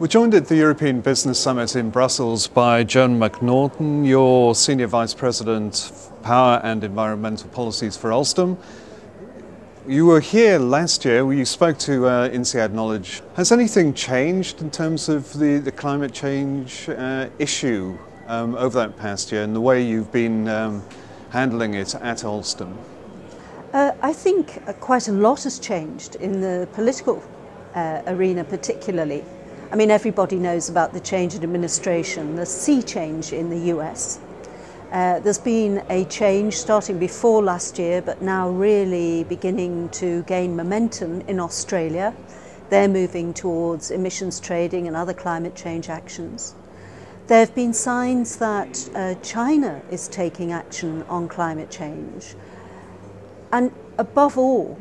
We're joined at the European Business Summit in Brussels by Joan MacNaughton, your Senior Vice President, Power and Environmental Policies for Alstom. You were here last year where you spoke to INSEAD Knowledge. Has anything changed in terms of the climate change issue over that past year and the way you've been handling it at Alstom? I think quite a lot has changed in the political arena particularly. I mean, everybody knows about the change in administration, the sea change in the US. There's been a change starting before last year, but now really beginning to gain momentum in Australia. They're moving towards emissions trading and other climate change actions. There have been signs that China is taking action on climate change. And above all,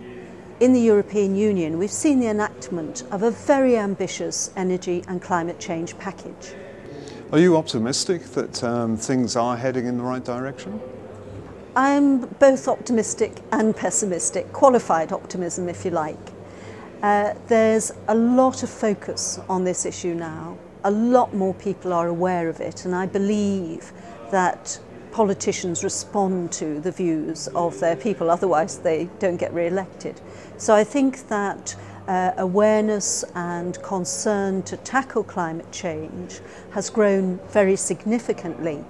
in the European Union, we've seen the enactment of a very ambitious energy and climate change package. Are you optimistic that things are heading in the right direction? I'm both optimistic and pessimistic, qualified optimism if you like. There's a lot of focus on this issue now. A lot more people are aware of it, and I believe that politicians respond to the views of their people, otherwise they don't get re-elected. So I think that awareness and concern to tackle climate change has grown very significantly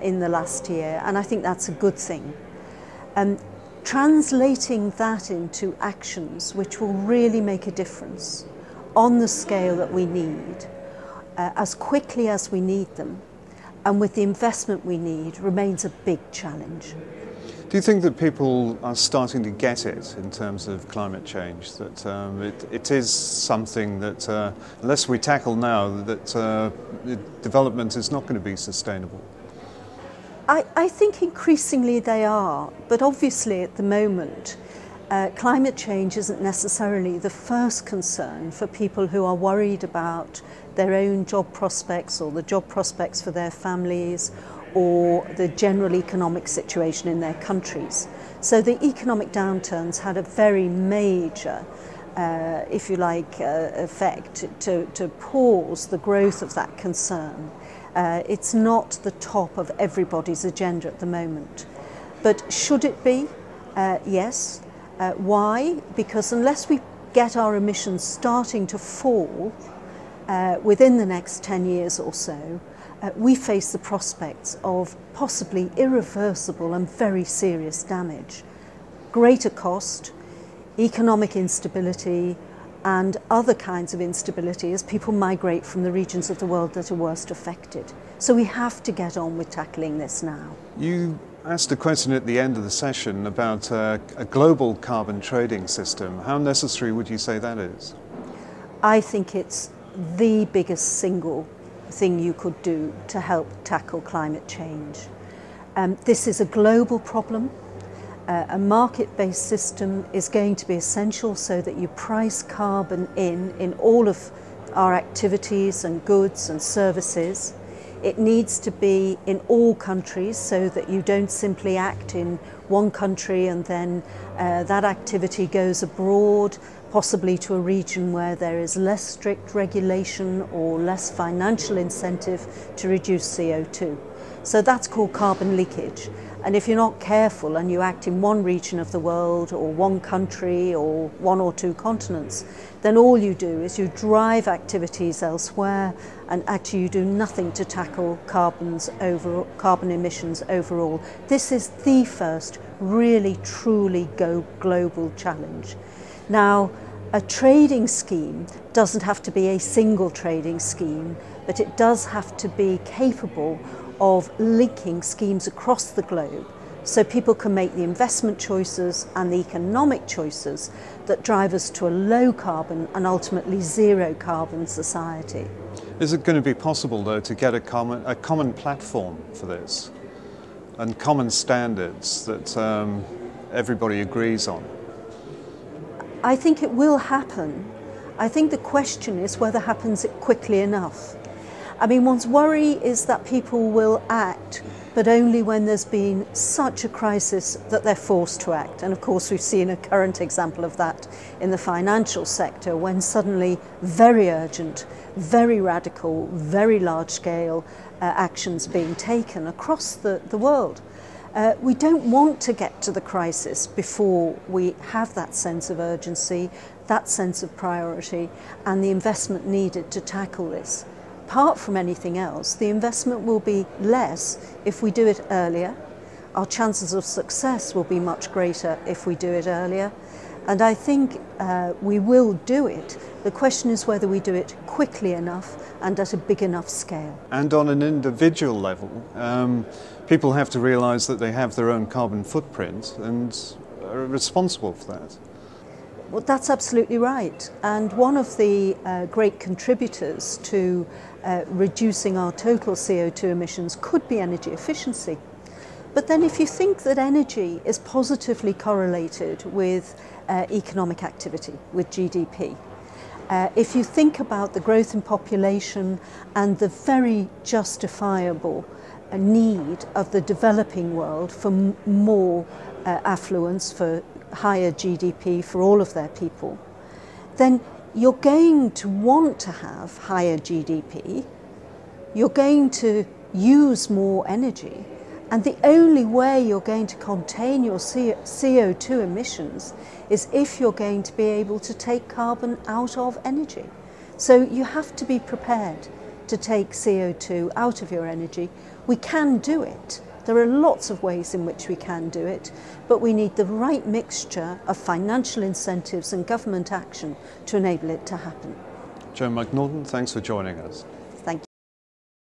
in the last year, and I think that's a good thing. Translating that into actions which will really make a difference on the scale that we need, as quickly as we need them, and with the investment we need, remains a big challenge. Do you think that people are starting to get it in terms of climate change, that it is something that unless we tackle now, that development is not going to be sustainable? I think increasingly they are, but obviously at the moment climate change isn't necessarily the first concern for people who are worried about their own job prospects or the job prospects for their families or the general economic situation in their countries. So the economic downturns had a very major, if you like, effect to pause the growth of that concern. It's not the top of everybody's agenda at the moment. But should it be? Yes. Why? Because unless we get our emissions starting to fall within the next 10 years or so, we face the prospects of possibly irreversible and very serious damage. Greater cost, economic instability, and other kinds of instability as people migrate from the regions of the world that are worst affected. So we have to get on with tackling this now. You asked a question at the end of the session about a global carbon trading system. How necessary would you say that is? I think it's the biggest single thing you could do to help tackle climate change. This is a global problem. A market-based system is going to be essential so that you price carbon in all of our activities and goods and services. It needs to be in all countries so that you don't simply act in one country and then that activity goes abroad, possibly to a region where there is less strict regulation or less financial incentive to reduce CO2. So that's called carbon leakage. And if you're not careful and you act in one region of the world or one country or one or two continents, then all you do is you drive activities elsewhere and actually you do nothing to tackle carbon emissions overall. This is the first really truly global challenge. Now, a trading scheme doesn't have to be a single trading scheme, but it does have to be capable of linking schemes across the globe so people can make the investment choices and the economic choices that drive us to a low carbon and ultimately zero carbon society. Is it going to be possible though to get a common platform for this and common standards that everybody agrees on? I think it will happen. I think the question is whether it happens quickly enough. I mean, one's worry is that people will act, but only when there's been such a crisis that they're forced to act. And of course, we've seen a current example of that in the financial sector, when suddenly very urgent very radical, very large-scale actions being taken across the world. We don't want to get to the crisis before we have that sense of urgency, that sense of priority, and the investment needed to tackle this. Apart from anything else, the investment will be less if we do it earlier. Our chances of success will be much greater if we do it earlier. And I think we will do it. The question is whether we do it quickly enough and at a big enough scale. And on an individual level, people have to realise that they have their own carbon footprint and are responsible for that. Well, that's absolutely right. And one of the great contributors to reducing our total CO2 emissions could be energy efficiency. But then if you think that energy is positively correlated with economic activity, with GDP, if you think about the growth in population and the very justifiable need of the developing world for more affluence, for higher GDP for all of their people, then you're going to want to have higher GDP, you're going to use more energy, and the only way you're going to contain your CO2 emissions is if you're going to be able to take carbon out of energy. So you have to be prepared to take CO2 out of your energy. We can do it. There are lots of ways in which we can do it, but we need the right mixture of financial incentives and government action to enable it to happen. Joan MacNaughton, thanks for joining us.